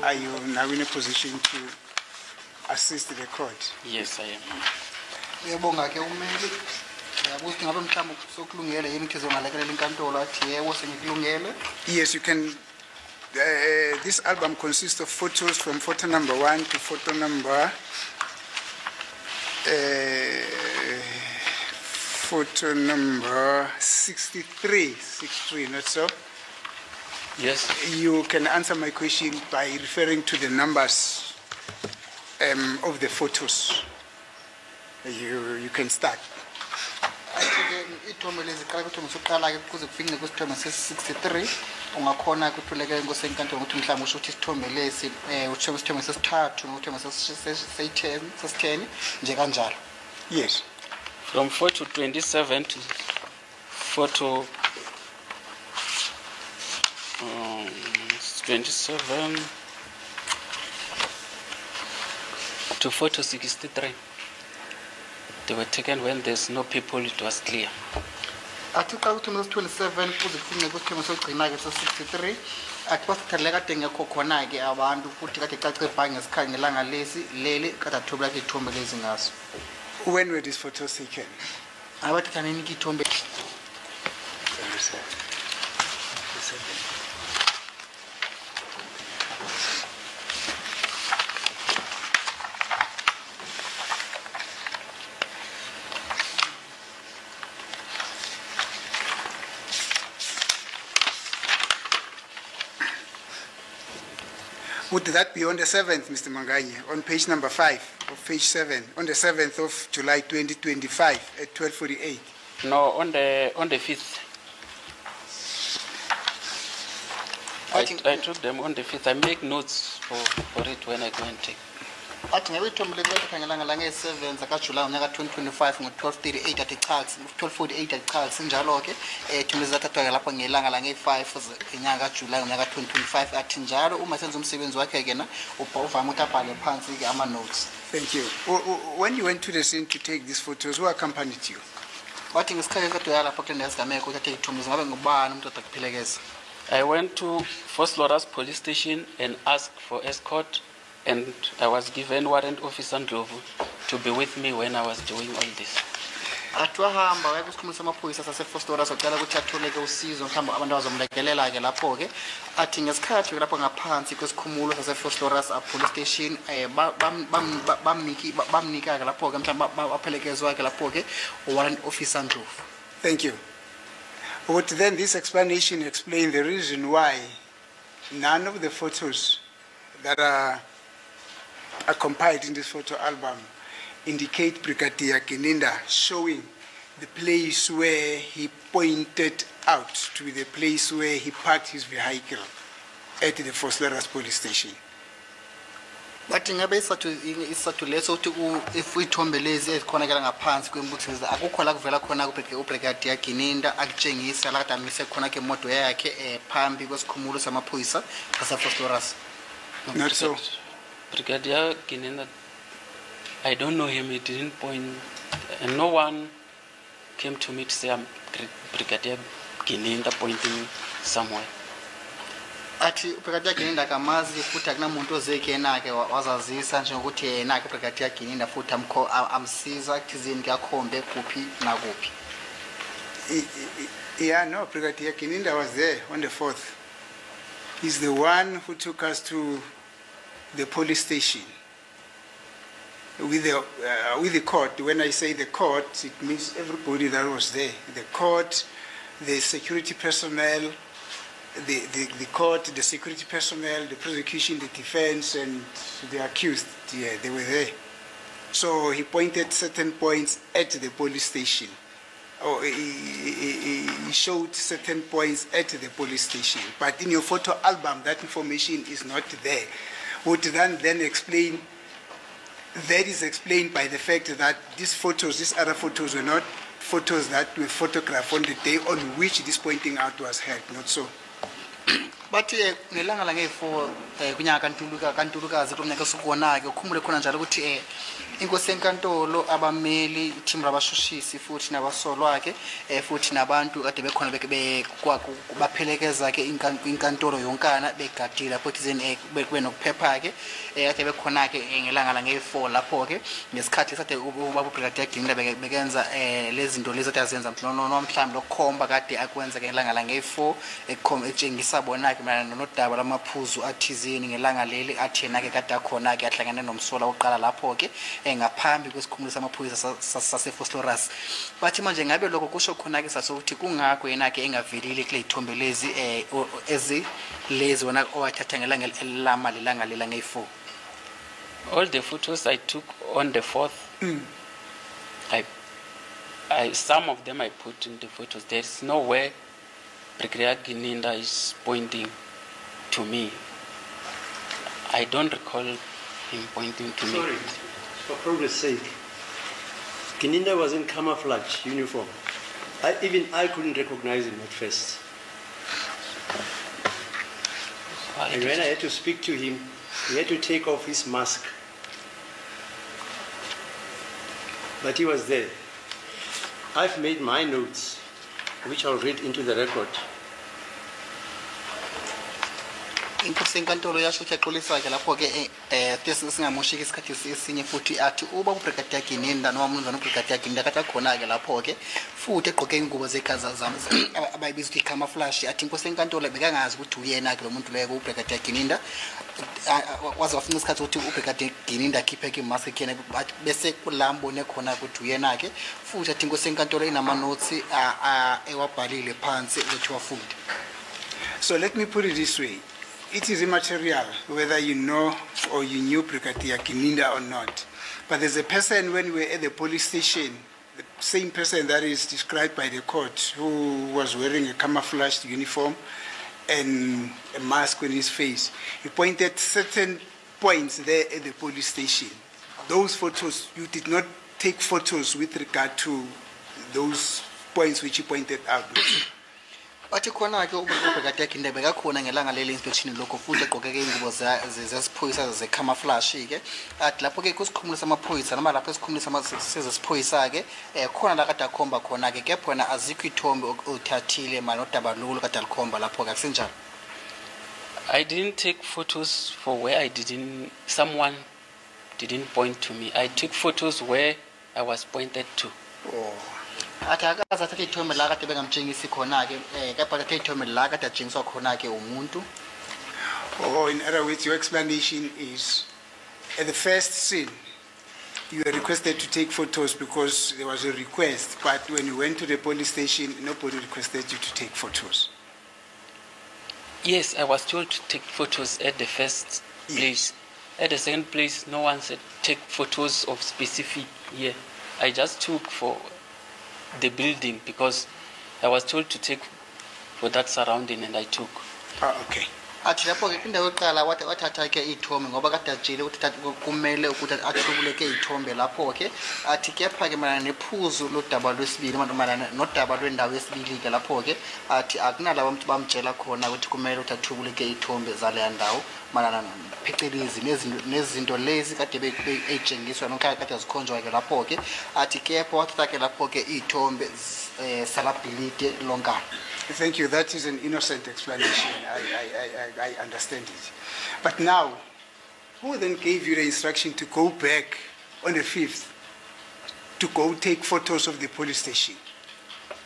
Are you now in a position to assist the court? Yes, I am. Uyabonga ke umeli. Ukuthi ngabe mhlawumbe sokulungele yini ukuthi zongalekelela inkantolo athi yebo sengikulungele. Yes, you can. This album consists of photos from photo number 1 to photo number 63, not so? Yes. You can answer my question by referring to the numbers of the photos. You can start. Ithombe leziqala kuthombe sokuqala ke kuze kufike kusithombe se-63 ungakhona ukuthulekela inkosi enkantolo ukuthi mhlawumbe usho ukuthi isithombe lesi usho isithombe sesithathu nokuthombe sesi-10 nje kanjalo. Yes. From 4 to 27 to 4 to 27 to 4 to 63. They were taken when there's no people, it was clear. Athi xa kuthombe sesi-27 kuze kufike kusithombe sokugcina ke se-63 athi basithalela kade ngekho khona ke abantu futhi kade cace ibhange ngesikhathi ngelanga lesi leli kade athobela ke ithombe lezi ngaso. When were these photos taken? Abathatha nini ke ithombe? Would that be on the 7th, Mr. Manganye, on page number 5 of page 7, on the 7th of July 2025 at 12:48? No, on the 5th. I took them on the 5th. I make notes for it when I go and take. Athi ngabe ithombe lekwetha ngelanga lange-7 zakaJulayi ngonyaka 2025 ngo-12:38 athi cha 12:48 athi cha sinjalo ke ithombe zathathwa ke lapho ngelanga lange-5 enyanga kaJulayi ngonyaka 2025 athi njalo uma senza umsebenzi wakhe ke na uvama ukuthi abhale phansi ke ama-notes. Thank you. When you went to the scene to take these photos, who accompanied you? Bathi ngesikhathi kade uya lapho kule ndawo esigameko ukuthatha ithombe ngabe ngubani umuntu odakuphilekeza? I went to First Loras police station and asked for escort, and I was given warrant officer Ndlovu to be with me when I was doing all this. Athi wahamba waya kusikhumulo samaphoyisa sase-First Loras wacela ukuthi atholeke usizo mhlawumbe abantu abazomlekelela ke lapho ke athi ngesikhathi lapho ngaphansi kwesikhumulo sase-First Loras police station bamnika ke lapho ke mhlawumbe baphelekezwa ke lapho ke warrant officer Ndlovu. Thank you. Would then this explanation explain the reason why none of the photos that are compiled in this photo album indicate Brigadier Gininda showing the place where he pointed out to be the place where he parked his vehicle at the First Loras police station? Bathi ngabe isathu leso ukuthi if ithombe lezi ezikhonakala ngaphansi kwembuthiza akukho la kuvela khona uBrigadier Gininda akutshengisa la kade amise khona ke imoto yakhe phambi kwesikhumulo samaphoyisa sase-First Loras. Not so. Brigadier Gininda, I don't know him, he didn't point, and no one came to me to say I'm Brigadier Gininda pointing somewhere. Athi uBrigadier Gininda kamazi futhi akunamuntu ozeke yena ke wazazisa nje ukuthi yena ke Brigadier Gininda futhi amsiza kuthizini ke akhombe kuphi nakuphi. Yeah, no, Brigadier Gininda was there on the 4th. He's the one who took us to the police station with the court. When I say the court, it means everybody that was there. The court, the security personnel, the court, the security personnel, the prosecution, the defense, and the accused. Yeah, they were there. So he pointed certain points at the police station. Or he showed certain points at the police station. But in your photo album, that information is not there. Would then explain, that is explained by the fact that these photos, these other photos, were not photos that were photographed on the day on which this pointing out was held, not so. But ngelanga lange-4 kunyaka kantulukazi kulomnyaka sikuwona ke ukhumule khona njalo ukuthi Inkosi enkantolo abameli iteam labashushisi futhi nabasolwa ke futhi nabantu kade bekhona baphelekeza ke inkantolo yonkana begadile lapho thizeni bekube nokuphepha ke kade bekhona ke ngelanga la nge4 lapho ke ngesikhathi sathe ubaba Brigadier Gininda bekenza lezi zinto lezi azenza mhlawumbe lokukhomba kade akwenza ke ngelanga la nge4 etshengisa bona ke mana nodaba lamaphuzu athizeni ngelanga leli athi yena ke kade akhona ke ahlangene nomsola oqala lapho ke ngaphambi kwesikhumulo samaphoyisa saseFosloras bathi manje ngabe lokho kusho khona ke sasokuthi kungakho yena ke engavelile kule ithombe lezi lezi wona owathatha ngelanga elama lilanga lela nge4. All the photos I took on the 4th, I some of them I put in the photos. There's nowhere Brigadier Gininda is pointing to me. I don't recall him pointing to me. Sorry, for progress' sake, Gininda was in camouflage uniform. Even I couldn't recognize him at first. And when I had to speak to him, he had to take off his mask. But he was there. I've made my notes, which I'll read into the record. Inkosi enkantolo yasho ukuthi axolisa ke lapho ke singamoshiki isikhathi esinye futhi athi uba uBrigadier Gininda noma umnumzana uBrigadier Gininda kade khona ke lapho ke futhi egqoke ingubo zekhaza zami abayibiza ukuthi camouflage athi inkosi enkantolo bekangazi ukuthi uyena ke lo muntu leyo uBrigadier Gininda waze wafuna isikhathi ukuthi uBrigadier Gininda akhiphe ke mask yakhe bese kulambone khona ukuthi uyena ke futhi athi inkosi enkantolo inama notes ewabhalile phansi ukuthi wafunde. So let me put it this way. It is immaterial whether you know or you knew Brigadier Gininda or not. But there's a person when we were at the police station, the same person that is described by the court, who was wearing a camouflaged uniform and a mask on his face. He pointed certain points there at the police station. Those photos, you did not take photos with regard to those points which he pointed out. Athi khona ke uBrigadier Gininda bekakhona ngelanga leli inspection lokho futhi egqoke ke ingubo zesiphoyisa ze camouflage ke athi lapho ke kusikhumulo samaphoyisa noma lapho esikhumulo sezesiphoyisa ke khona la kade akhomba khona ke kepha wena azikho ithombe othathile manje odaba lolu kade alikhomba lapho ke akusenjalo. I didn't take photos for where someone didn't point to me. I took photos where I was pointed to. Oh. Athi akaza thathe ithombe la kade bengamtshengisi khona ke kepha thathe ithombe la kade atshengiswa khona ke umuntu. Oh, in other words, your explanation is at the first scene you were requested to take photos because there was a request, but when you went to the police station nobody requested you to take photos. Yes, I was told to take photos at the first place. At the second place no one said take photos of specific here. I just took for the building because I was told to take for that surrounding and I took. Okay. Athi lapho ke indawo yokuqala wathatha ke ithombe ngoba kade ajile ukuthi kumele ukuthi athubuleke ithombe lapho ke athi kepha ke mana nephuzu lodaba lwesibili mana nodaba lwendawo yesibili ke lapho ke athi akunala abantu bamtshela khona ukuthi kumele ukuthi athubuleke ithombe zale ndawo mana phecelezi nezinto lezi kade betshengiswa nokho kade zikhonjwa ke lapho ke athi kepha wathatha ke lapho ke ithombe salabilite lonkana. Thank you. That is an innocent explanation. I understand it. But now, who then gave you the instruction to go back on the 5th to go take photos of the police station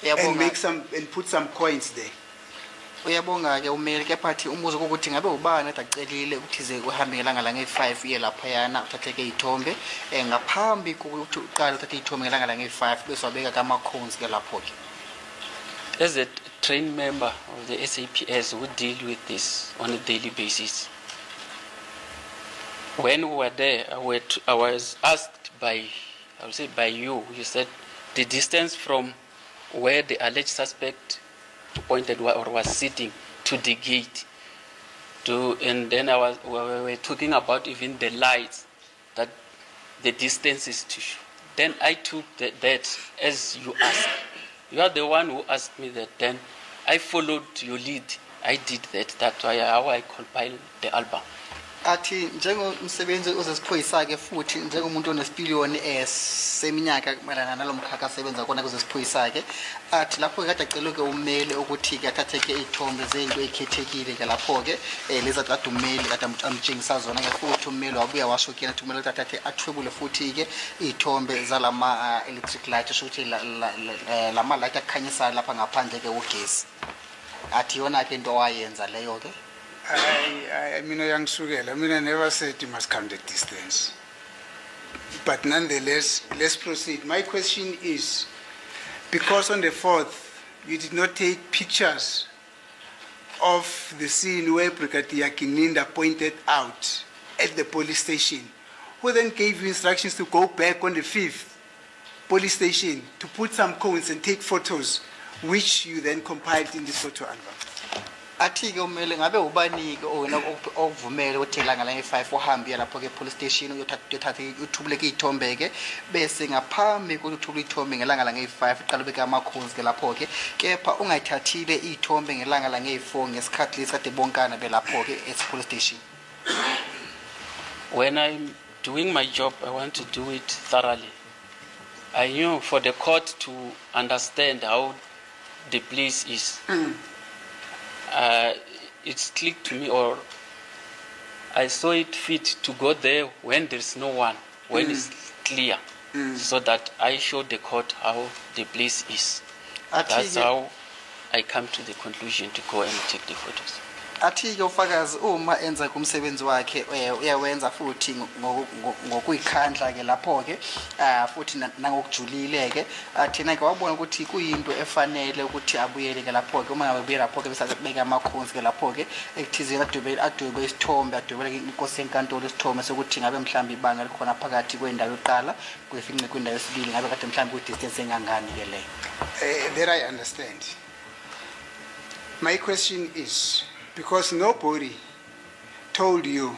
and make and put some coins there? Uyabonga ke umeli ke phathi umbuzo ukuthi ngabe ubani adacelile ukuthize uhambe ngelanga la nge5 ye lapha yana uthatheke ithombe ngaphambi kokuthi uqala uthathe ithombe ngelanga la nge5 bese wabeka kama coins ke lapho ke. As a trained member of the SAPS who deal with this on a daily basis, when we were there, I was asked by you, you said the distance from where the alleged suspect pointed or was sitting to the gate, and then we were talking about even the lights, that the distance is to show. Then I took that as you asked. You are the one who asked me that. Then I followed your lead. I did that. That's why how I compiled the album. athi njengomsebenzi ozesiphoyisa-ke futhi njengomuntu onesipiliyoni seminyaka mayelana nalo mkhakha asebenza kona kwezesiphoyisa-ke athi lapho-ke kade acelwe-ke ummeli ukuthi-ke athathe-ke iy'thombe zey'nto ey'khethekile-ke lapho-ke lezi ade ummeli kade amtshengisa zona-ke futhi ummeli wabuya washo kuyena ukuthi kumele ukuthi athathe athwebule futhi-ke iy'thombe zalama-electric light esho ukuthi lama-light akukhanyisayo lapha ngaphandle-ke ugesi athi yona-ke into owayenza leyo-ke. I mean, young Sugel, I mean, I never said you must count the distance. But nonetheless, let's proceed. My question is, because on the 4th, you did not take pictures of the scene where Brigadier Kininda pointed out at the police station, who then gave you instructions to go back on the 5th police station to put some cones and take photos, which you then compiled in this photo album. Athi-ke umele ngabe ubani-ke wena okuvumele ukuthi ilanga lange-5 uhambe uya lapho-ke police station uyothatha uthubuleke iy'thombe-ke bese ngaphambi kokuthi uthubule iy'thombe ngelanga lange-5 uqala ubeke amakhozi-ke lapho-ke kepha ungayithathile iy'thombe ngelanga lange-4 ngesikhathi lesi kade bonkana belapho-ke police station. When I'm doing my job, I want to do it thoroughly. I knew for the court to understand how the place is. It's clicked to me, or I saw it fit to go there when there's no one, when it's clear, so that I showed the court how the place is. That's how I come to the conclusion to go and take the photos. Athi-ke ufakazi uma enza kumsebenzi wakhe uyawenza futhi ngokuyikhandla-ke lapho-ke futhi nangokujulile-ke thina-ke wabona ukuthi kuyinto efanele ukuthi abuyele-ke lapho-ke uma ngabe buye lapho-ke besabeka amakhonsi-ke lapho-ke ekuthizeni adwebe isithombe adwebele inkosi yenkantolo isithombe sokuthi ngabe mhlawumbe ibanga likhona phakathi kwendawo yokuqala kuyefince kwindawo yesibili ngabe kade mhlawumbe kwi-distance engangani-ke leyo. That I understand. My question is, because nobody told you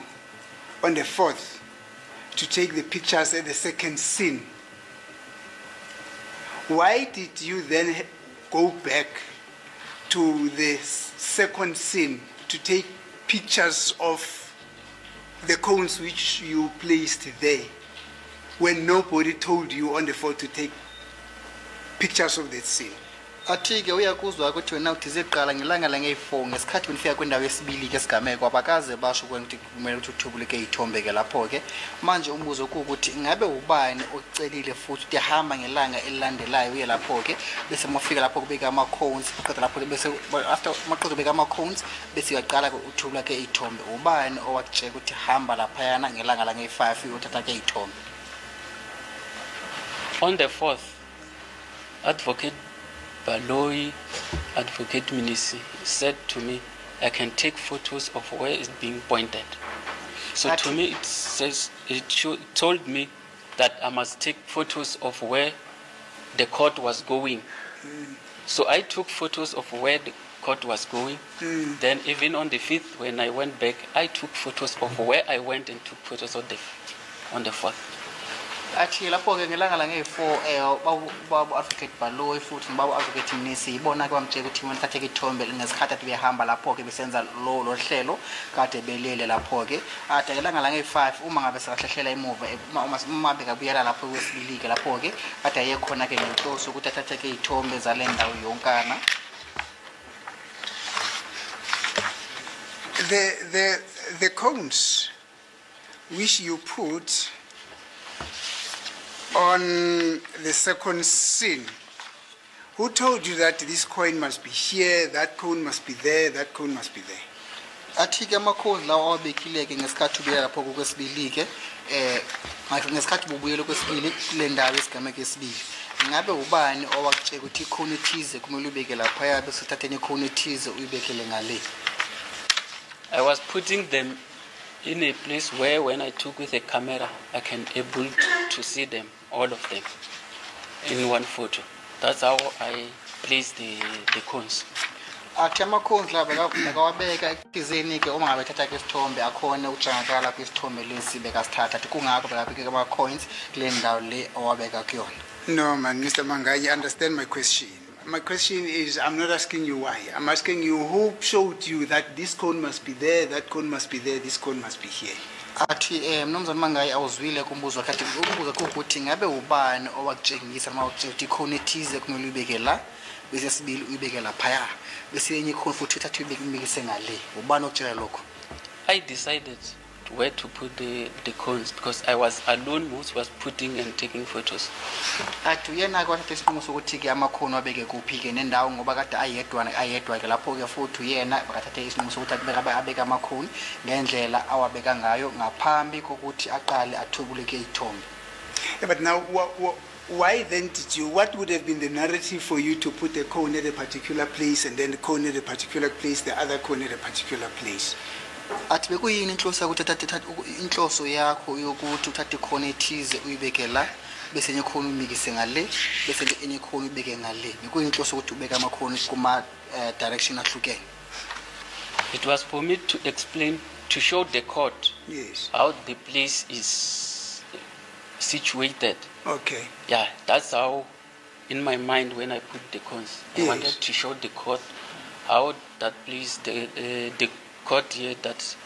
on the 4th to take the pictures at the second scene, why did you then go back to the second scene to take pictures of the cones which you placed there when nobody told you on the 4th to take pictures of that scene? Athi-ke uyakuzwa ukuthi wena uthize iqala ngelanga lange-4 ngesikhathi unifika kwindawo yesibili-ke esigameko abakaze basho ukuthi kumele ukuthi uthubuleke iy'thombe-ke lapho-ke manje umbuzo kuwukuthi ngabe ubani ocelile futhi ukuthi hamba ngelanga elilandelayo uye lapho-ke bese mafika lapho kubeka ama-cones qeda lapho-ke bese after maqeda ubeka ama-cones bese uyaqala-ke uthubuleke iy'thombe ubani owakutshela ukuthi hamba laphayana ngelanga lange-5 uyothatha-ke iy'thombe? On the 4th, Advocate Baloyi, Advocate Minisi, said to me, I can take photos of where it's being pointed. So to me, it told me that I must take photos of where the court was going. So I took photos of where the court was going. Then even on the 5th, when I went back, I took photos of where I went and took photos on the 4th. Athi lapho-ke ngelanga lange-4 baba Advocate Baloyi futhi baba Advocate Minisi ibona-ke bamtshela ukuthi mina thathe-ke ithombe ngesikhathi ade behamba lapho-ke besenza lo hlelo kade belele lapho-ke ade ngelanga lange-5 uma ngabe sekahlehlela emuva uma bekabuyela lapho kwesibili-ke lapho-ke ade aye khona-ke ngenhloso ukuthi athathe-ke iy'thombe zale ndawo yonkana. The cones which you put on the second scene, who told you that this coin must be here, that cone must be there, that cone must be there? Athi-ke amakhozi lawa awabekile-ke ngesikhathi ubuyela lapho kwesibili-ke ngesikhathi bubuyela kwesibili kule ndawo yesigameko esibili ngabe ubani owakutshela ukuthi ikhona ethize kumele ubeke laphaya bese uthathe ikhona ethize uyibekele ngale? I was putting them in a place where when I took with a camera, I can able to see them, all of them, in one photo. That's how I placed the cones. Athi ama-cones la bekawabeka ekuthizeni-ke uma ngabe ethatha-ke isithombe akhona ukutshangakala kwisithombe lesi bekasithatha athi kungakho bekabeke ama-coins kule ndawo le owabeka kuyona. No man, Mr. Manganyi, understand my question. my question is, I'm not asking you why. I'm asking you who showed you that this cone must be there, that cone must be there, this cone must be here. Athi mnumzana Mangayi awuzwile kumbuzo kathi umbuzo ukuthi ngabe ubani owakutshengisa noma ukuthi khona ethize kumele uyibeke la bese sibili uyibeke la phaya bese yenye khona futhi uthathe uyibekise ngale ubani okutshela lokho? I decided where to put the cones because I was alone who was putting and taking photos. Athi uyena kwathatha isinqumo sokuthi ke amakhono abeke kuphi ke nendawo ngoba kade ayedwa ke lapho ke futhi uyena bakathatha isinqumo sokuthi abeke amakhoni ngendlela awabeka ngayo ngaphambi kokuthi aqale athubuleke izithombe. Yeah, but now, why then did you? What would have been the narrative for you to put a cone at a particular place and then the cone at a particular place, the other cone at a particular place? Athi bekuyini inhloso ukuthi uthathe inhloso yakho yokuthi uthathe khona ethize uyibeke la bese enye khona umikise ngale bese enye khona ubeke ngale bekuyini inhloso ukuthi ubeke amakhona kuma direction ahlukene? It was for me to explain, to show the court Yes. how the place is situated. Okay. Yeah, that's how, in my mind, when I put the cones, I Yes. wanted to show the court how that place, the court here, that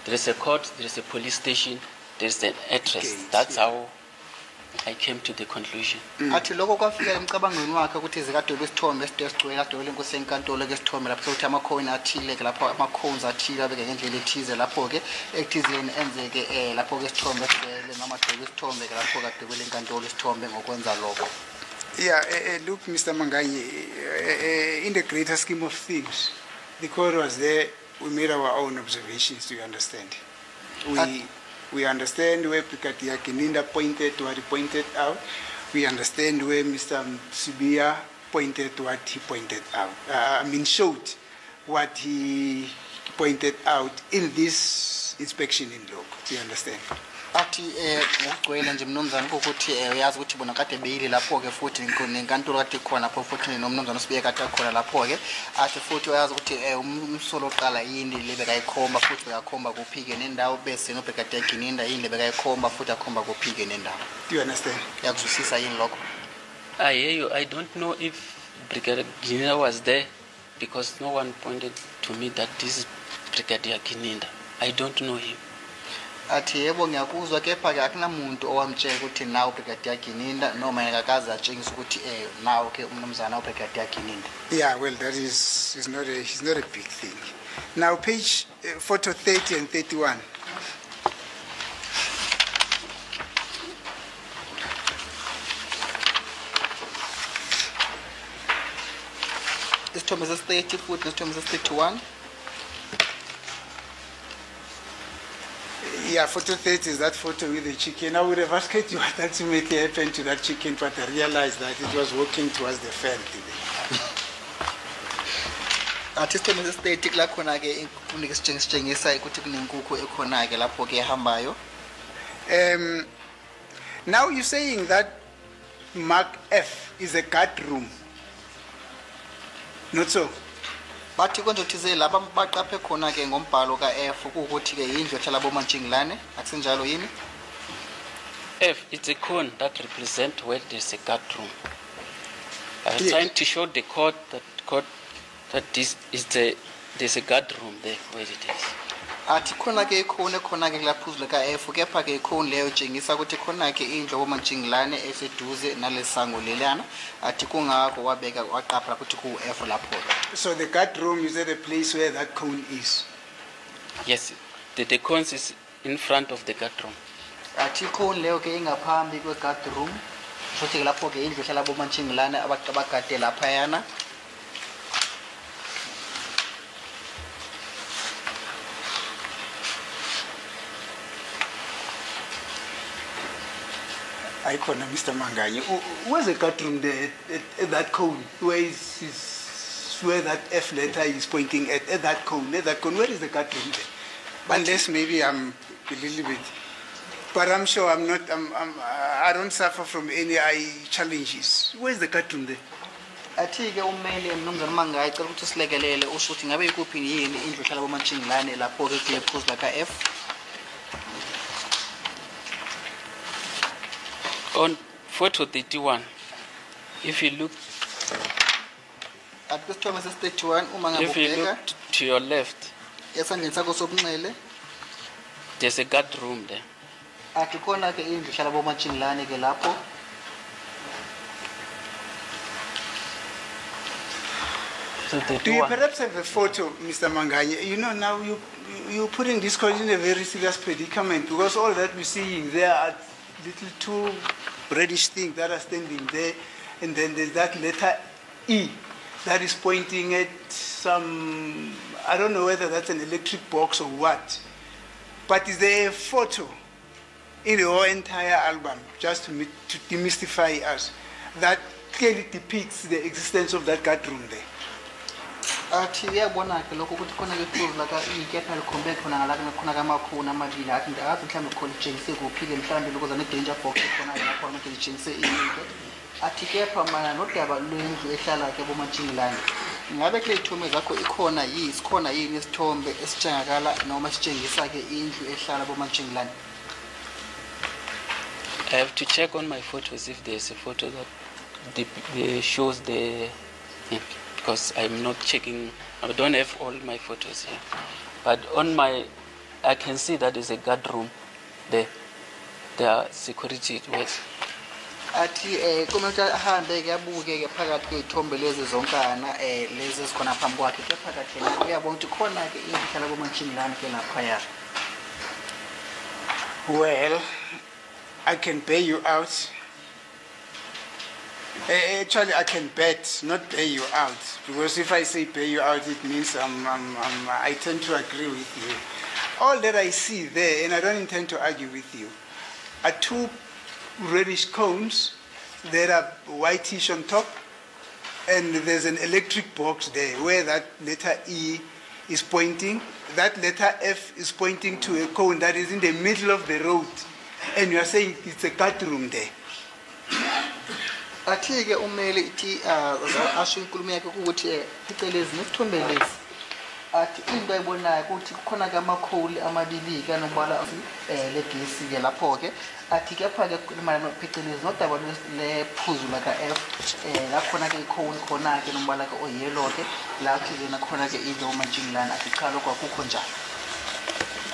there is a court, there is a police station, there is an address. Okay, That's yeah. how I came to the conclusion. Athi lokho kwafika emcabangweni wakhe ukuthi izikadwe besithombe esigcwele kade lenkosi enkantolo ke sithombe lapho sokuthi amakhona athile ke lapho amakhons athile abeke ngendlela ethize lapho ke ekuthizeni enzeke lapho ke sithombe esigcwele noma dwe besithombe ke lapho kade kwelenkantolo isithombe ngokwenza lokho. Yeah, look, Mr. Mangayi, in the greater scheme of things, the court was there. We made our own observations. Do you understand? We understand where Brigadier Kininda pointed to what he pointed out. We understand where Mr. Sibia pointed to what he pointed out. Showed what he pointed out in this inspection in log. Do you understand? Athi ngokugcwele nje mnumzana ukuthi uyazi ukuthi bona kade beyile lapho ke futhi nenkantolo kade khona lapho futhi nomnumzana Sibia kade khona lapho ke athi futhi uyazi ukuthi umsolo oqala yini lebe kayikhomba futhi bekakhomba kuphike nendawo bese no Brigadier Kininda yini lebe kayikhomba futhi akhomba kuphike nendawo. Do you understand? Yakuzwisisa yini lokho? I hear you. I don't know if Brigadier Kininda was there because no one pointed to me that this is Brigadier Kininda. I don't know him. Athi yebo ngiyakuzwa kepha ke akunamuntu owamtshela ukuthi nawo Brigadier Kininda noma engakaza atshengisa ukuthi nawo ke umnumzana uBrigadier Kininda. Yeah, well, that is not a big thing. Now, page photo 30 and 31. Isithombe sesi-30 futhi nesithombe sesi-31. Yeah, photo 30 is that photo with the chicken. I would have asked you what ultimately happened to that chicken, but I realized that it was walking towards the fence. Athi isithombe sesi-30 kula khona ke kunika sitshengisa ukuthi kunenkukhu ekhona ke lapho ke ehambayo. Now you're saying that Mark F is a guard room. Not so? Bathi konje thize laba baqaphe khona ke ngombhalo ka-F ukuthi ke yindlu ehlala boMantshingilane akusenjalo yini? F, it's a cone that represents where there's a guard room. I was Yes. trying to show the court that this is there's a guard room there where it is. Athi khona ke ikhona khona ke laphuzule ka-F kepha ke ikhona leyo tshengisa ukuthi khona ke indlu boMantshingilane eseduze nalesango lelana athi kungakho wabeka waqapha ukuthi ku-F lapho. So the guard room is at the place where that cone is. Yes, the cones is in front of the guard room. Athi ikhona leyo ke ingaphambi kwe-guard room futhi ke lapho ke indlu ehlala boMantshingilane abagade laphayana. Icona, Mr. Mangayi. Where's the guard room there at that cone? Where where that F letter is pointing at that cone? At that cone, where is the guard room there? Unless maybe I'm a little bit, but I'm sure I'm not. I don't suffer from any eye challenges. Where's the guard room there? Athi ke ummeli mnumzana Mangayi cela ukuthi silekelele usho ukuthi ngabe ikuphi yini indlu ehlala boMantshingilane lapho ke kule phuzu la ka-F. On photo 31, if you look ati kwisithombe sesi-31 uma ngabe If you ubheka look to your left, esandleni sakho sokunxele there's a guard room there. ati khona ke indlu ihlala bomatshingilane ke lapho. So the Do you door- perhaps have a photo, Mr. Manganye? You know, now you're putting this college in a very serious predicament because all that we're seeing there are little two reddish things that are standing there, and then there's that letter E that is pointing at some, I don't know whether that's an electric box or what, but is there a photo in the whole entire album, just to demystify us, that clearly depicts the existence of that guard room there? Athi uyabona ke lokho ukuthi khona ke proof la ka ikepha likhombe khona ngala khona kamakhona amabili athi ngathi mhlawumbe khona itshengise kuphile mhlawumbe lokho zane danger box khona lapho manje itshengise into athi kepha mana nodaba lwendlu ehlala ke bomatshingilane ngabe kule ithombe zakho ikhona sikhona yini isithombe esitshengakala noma sitshengisa ke indlu ehlala bomatshingilane. I have to check on my photos if there's a photo that shows the, because I'm not checking, I don't have all my photos here. But on my, I can see that there's a guard room there. There are security ways. Athi kumele ahambe ke abuke ke phakathi kwezithombe lezi zonkana lezi esikhona phambi kwakhe ke phakathi yena uyabona ukuthi khona ke indlu ehlala bomatshingilane ke lapha ya. Well, I can pay you out. Actually, I can bet, not pay you out. Because if I say pay you out, it means I tend to agree with you. All that I see there, and I don't intend to argue with you, are two reddish cones that are whitish on top, and there's an electric box there where that letter E is pointing. That letter F is pointing to a cone that is in the middle of the road. And you are saying it's a guard room there. Athi ke umele ithi asho inkulumo yakhe ukuthi phecelezi nesithombe lesi athi into ayibonayo ukuthi kukhona ke amakholi amabili ke anombala legesi ke lapho ke athi kepha ke imali phecelezi nodaba lephuzu la ka F la khona ke ikhona khona ke nombala ke oyellow ke la kuthina khona ke indlu bomatshingilane athi cha lokho akukho njalo.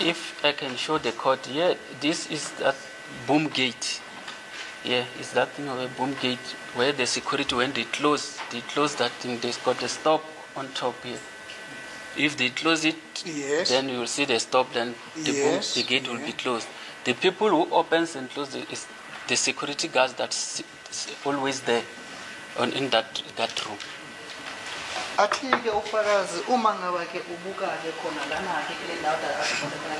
If I can show the code, yeah, this is that boom gate. Yeah, it's that thing of a boom gate where the security, when they close that thing, they've got a stop on top here. If they close it, Yes. then you will see the stop, then the gate will be closed. The people who opens and closes is the security guards that's always there in that room. Athi ke ufakazi uma ngaba ke ubuka ke khona lana ke kule ndawo la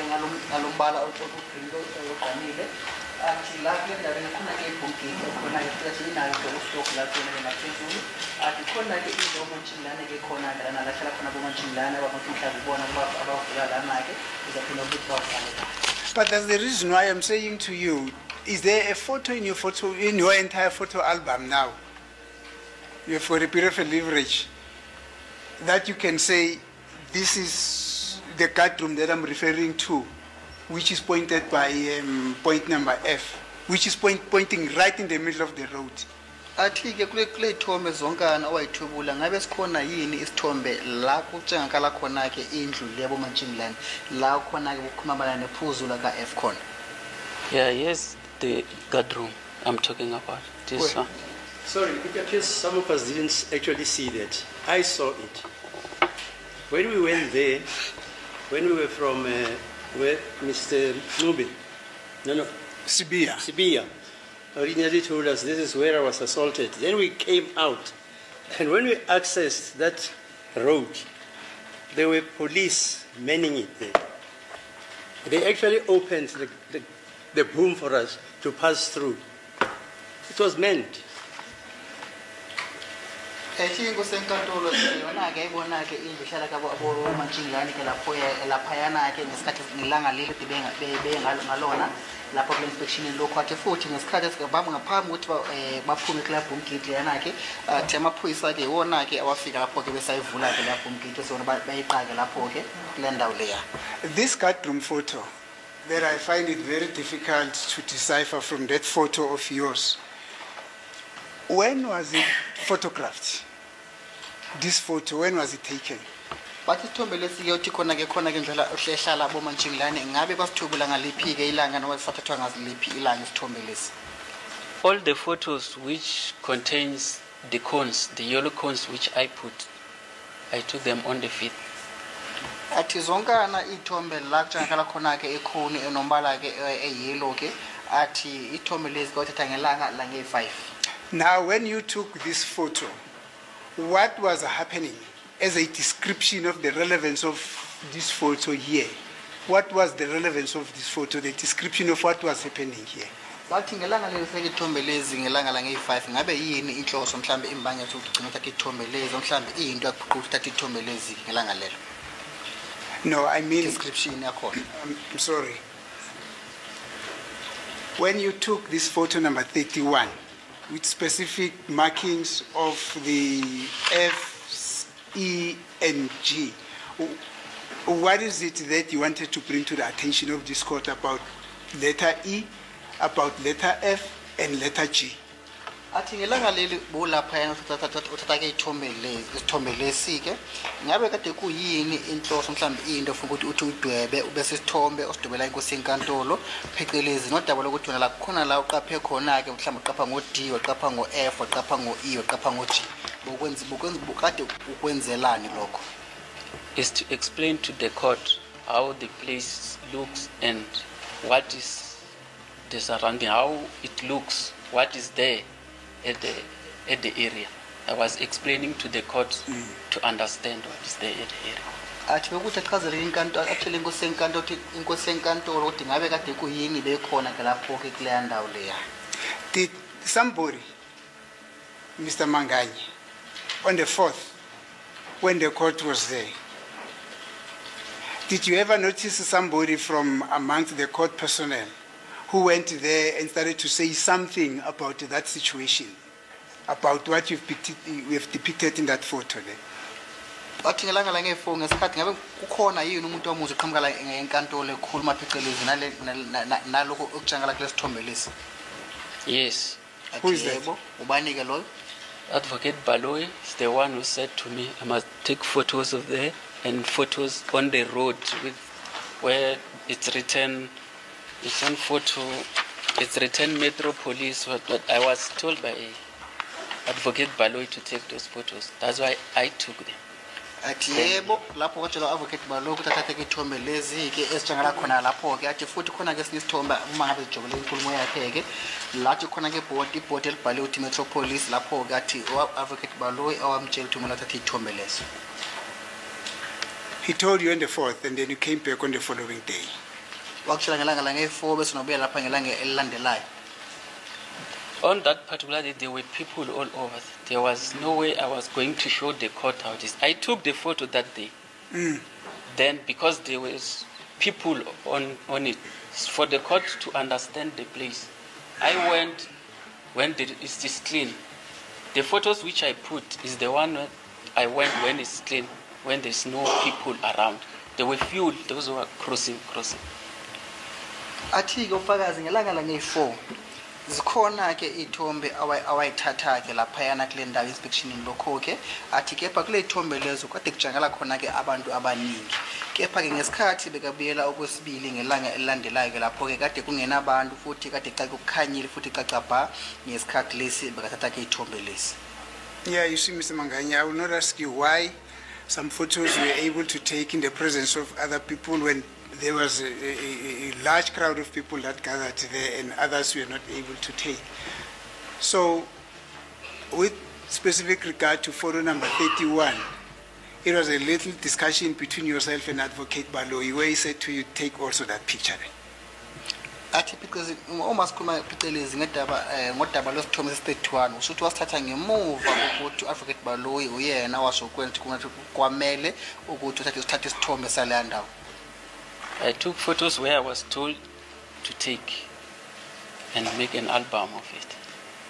ngalombala olugrindo oqanile athi la kule ndawo khona ke ibhokisi khona ke futhi inayo ke ustock la khona ngaphezulu athi khona ke indlu bomatshingilane ke khona lana la hlala khona bomatshingilane abafuna ukubona abavula lana ke izaphinda ukuthi bawufale. But that's the reason why I'm saying to you, is there a photo in your entire photo album now? For a period of leverage, that you can say, this is the guard room that I'm referring to, which is pointed by point number F, which is pointing right in the middle of the road. Athi ke kule ithombe zonkana awayithubula ngabe sikhona yini isithombe la kutshengakala khona ke indlu lebo matshingilane la khona ke kukhumabala nephuzu la ka F khona. Yeah, yes, the guard room I'm talking about. This one. Sorry, it appears some of us didn't actually see that. I saw it. When we went there, when we were from where Mr. Nubin, Sibia, originally told us this is where I was assaulted. Then we came out, and when we accessed that road, there were police manning it there. They actually opened the boom for us to pass through. It was meant. Ethi senkantolo yona ke ibona ke indlu hlala ka bomatshingilane ke lapho laphayana ke ngesikhathi ngilanga leli bebe ngalona lapho kule inspection lokho athi futhi ngesikhathi esigabamba ngaphambi ukuthi baphume club umgidi yana ke athi amaphoyisa ke wona ke awafika lapho ke besayivula ke lapho umgidi sona bayiqaka lapho ke kule ndawo leya. This guard room photo, that I find it very difficult to decipher from that photo of yours. When was it photographed? this photo, when was it taken? Bathi isithombe lesi ke uthi khona ke ndlela ohlehlala bomantshinglane ngabe basithubula ngaliphi ke ilanga noma sifathathwa ngaziliphi ilanga isithombe lesi. All the photos which contains the cones, the yellow cones which I took them on the 5th. Athi zonkana ithombe la kutshengakala khona ke ekhoni enombala ke eyellow ke athi ithombe lezi kwathatha ngelanga lange-5. Now, when you took this photo, what was happening as a description of the relevance of this photo here? What was the relevance of this photo, the description of what was happening here? Bathi ngelanga leli ithombe lezi ngelanga lange-5 ngabe yini inhloso mhlambe imbangela ukugcina uthatha ithombe lezi mhlambe into yakuphuqa uthatha ithombe lezi ngelanga lelo. No, I mean Description yakhona. I'm sorry. When you took this photo number 31 with specific markings of the F, E, and G, what is it that you wanted to bring to the attention of this court about letter E, about letter F, and letter G? Athi ngelanga leli bulapha yana uthatha ke isithombe lesi ke ngabe kade kuyini inhloso mhlambe into ufuna ukuthi uthi udwebe ubese isithombe osidwebela inkosi enkantolo phecelezi nodaba lokuthi wena la kukhona la uqaphe khona ke mhlambe uqapha ngo D waqapha ngo F waqapha ngo E waqapha ngo G bukade ukwenzelani lokho? Is to explain to the court how the place looks and what is the surrounding, how it looks, what is there at the area. I was explaining to the court to understand what is there at the area. Athi bekuthi achazele inkantolo athele inkosi enkantolo ukuthi ngabe kade kuyini bekhona ke lapho ke kule ndawo leya. Did somebody, Mr. Manganye, on the 4th, when the court was there, did you ever notice somebody from amongst the court personnel who went there and started to say something about that situation, about what we have depicted in that photo there? Athi ngelanga lange-4 ngesikhathi ngabe kukhona yini umuntu omuzi uqhamuka la enkantolo ekhuluma phecelezi nalokho okutshengala kule sithombe lesi? Yes. Who is that? Ubani ke loyo? Advocate Baloy is the one who said to me I must take photos of there and photos on the road where it's written, it's on photo, it's written Metro Police, but I was told by Advocate Baloy to take those photos. That's why I took them. Athi yebo lapho kwatshela Advocate Baloy ukuthi athathe ke ithombe lezi ke esitshengala khona lapho ke athi futhi khona ke sinisithombe uma ngabe sijobele inkulumo yakhe ke lathi khona ke ibhodi elibhaliwe ukuthi Metro Police lapho ke athi Advocate Baloy awamtshela ukuthi kumele athathe ithombe lezi. He told you on the 4th and then you came back on the following day. Wakutshela ngelanga lange-4 bese nobuya lapha ngelanga elilandelayo. On that particular day, there were people all over. There was no way I was going to show the court how it is. I took the photo that day. Then, because there was people on it, for the court to understand the place, I went when it is clean. The photos which I put is the one I went when it's clean, when there's no people around. There were few, those who were crossing. Athi ke ufakazi ngelanga lange-4 zikhona ke ithombe awayithatha ke lapha yana kule ndawo inspection lokho ke athi kepha kule ithombe lezo kade kujangala khona ke abantu abaningi kepha ke ngesikhathi bekabuyela okwesibili ngelanga elilandelayo ke lapho ke kade kungena abantu futhi kade kukhanyile futhi cacabha ngesikhathi lesi bekathatha ke ithombe lesi. Yeah, you see, Mr. Manganye, I will not ask you why some photos were able to take in the presence of other people when there was a large crowd of people that gathered there and others were not able to take. So, with specific regard to photo number 31, it was a little discussion between yourself and Advocate Baloy where he said to you, take also that picture. Athi because uma sikhuluma phecelezi ngodaba losithombe sesi-31 usuthi wasithatha ngemuva ukuthi Advocate Baloy uyena wasokwenza ukuthi kwamele ukuthi uthathe isithombe saleya ndawo. I took photos where I was told to take and make an album of it.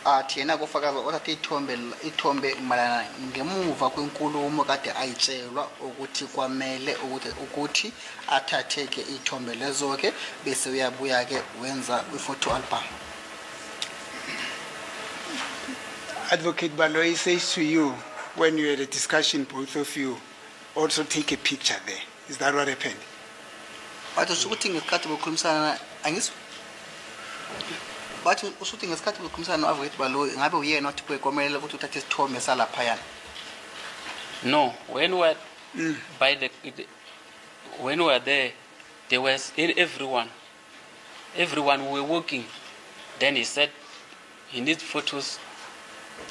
Athi yena kufakaza uthathe ithombe malana ngemuva kwenkulumo kade ayitshelwa ukuthi kwamele ukuthi athathe ke ithombe lezo ke bese uyabuya ke wenza i-photo album. Advocate Baloy says to you when you had a discussion, both of you also take a picture there. Is that what happened? But usukuthi ngesikhathi bokhulumisana angizwa. But usukuthi ngesikhathi bokhulumisana noAdvocate Baloyi ngabe uyena othi kwekomela ukuthi uthathe isithombe salaphayana. No, when we were when we were there was everyone were working. Then he said he needs photos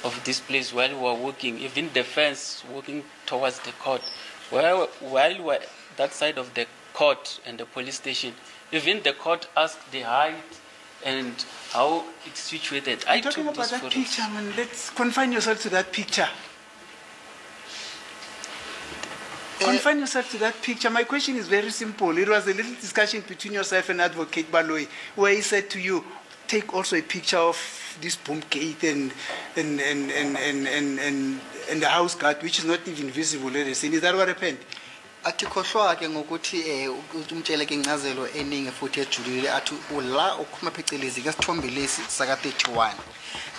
of this place while we were working, even the fence working towards the court. While we were that side of the court and the police station, even the court asked the height and how it's situated. I'm talking about that picture, man. Let's confine yourself to that picture. Confine yourself to that picture. My question is very simple. It was a little discussion between yourself and Advocate Baloyi, where he said to you, take also a picture of this boom gate and the house guard, which is not even visible at the scene. Is that what happened? Atikhohlwa ke ngokuthi umtshele ke incazelo eningi futhi ejulile athi ula ukhuma phecelezi ke sithombe lesi saka 31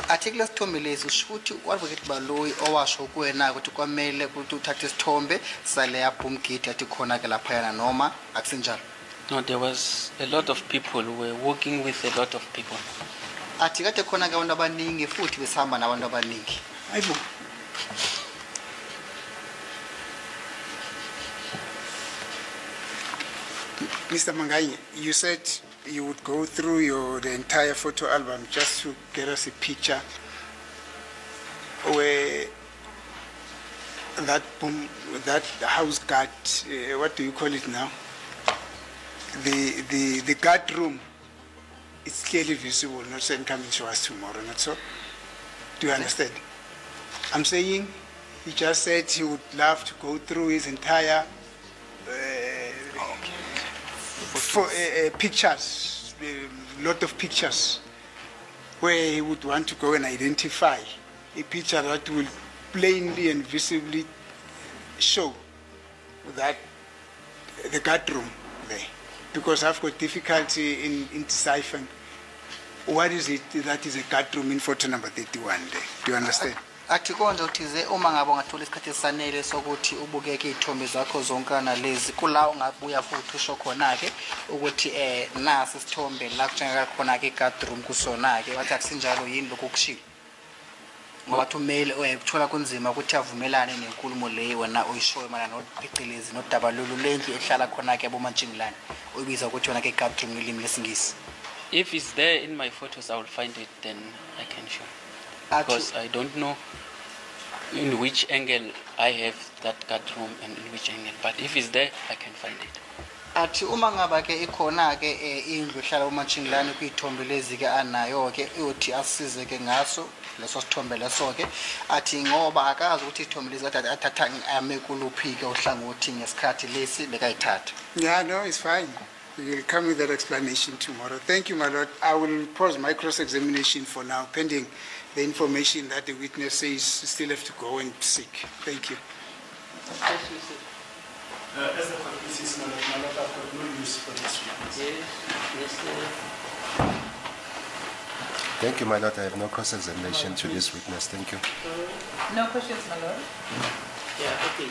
athi kule sithombe lesi ushuthi uAdvocate Baloyi owasho kuwena ukuthi kwamele ukuthi uthathe isithombe sale boom gate athi khona ke lapha yana noma akusenjalo. No, there was a lot of people. We were working with a lot of people. Athi kade khona ke abantu abaningi futhi besihamba nabantu abaningi. Ayibo. Mr. Manganyi, you said you would go through the entire photo album just to get us a picture where that house guard, what do you call it now? The guard room, it's clearly visible, not saying come and show us tomorrow, not so? Do you understand? I'm saying he just said he would love to go through his entire pictures, a lot of pictures, where he would want to go and identify a picture that will plainly and visibly show that the guard room there. Because I've got difficulty in deciphering what is it that is a guard room in photo number 31 there. Do you understand? Athi konje uthize uma ngabe ungathola isikhathi esanele sokuthi ubukeke izithombe zakho zonke nalezi kula ungabuya futhi usho khona ke ukuthi nasi isithombe la kutshengeka khona ke guard room kusona ke wathi akusinjalo yini lokho kushilo ngoba thumele uyayithola kunzima ukuthi avumelane nenkulumo leyo wena uyishowe mana nophecelezi nodabalulu lendlu ehlala khona ke abomantshinglane uyibiza ukuthi wona ke guard room ngelimi lesingisi. If it's there in my photos, I will find it, then I can show. Because I don't know in which angle I have that guard room and in which angle. But if it's there, I can find it. Athi uma ngaba ke ikhona ke indlu ehlala uMantshinglane kuyithombe lezi ke anayo ke uthi asize ke ngaso leso sithombe leso ke athi ngoba akazi ukuthi ithombe lezi athatha ame kuluphi ke ohlangothi ngesikhathi lesi bekayithatha. Yeah, no, it's fine. We will come with that explanation tomorrow. Thank you, my lord. I will pause my cross-examination for now, pending the information that the witness says still have to go and seek. Thank you. As the court proceeds, my lord, I've got no use for this witness. Yes. Thank you, my lord. I have no cross-examination to this witness. Thank you. No questions, my lord. Yeah, okay.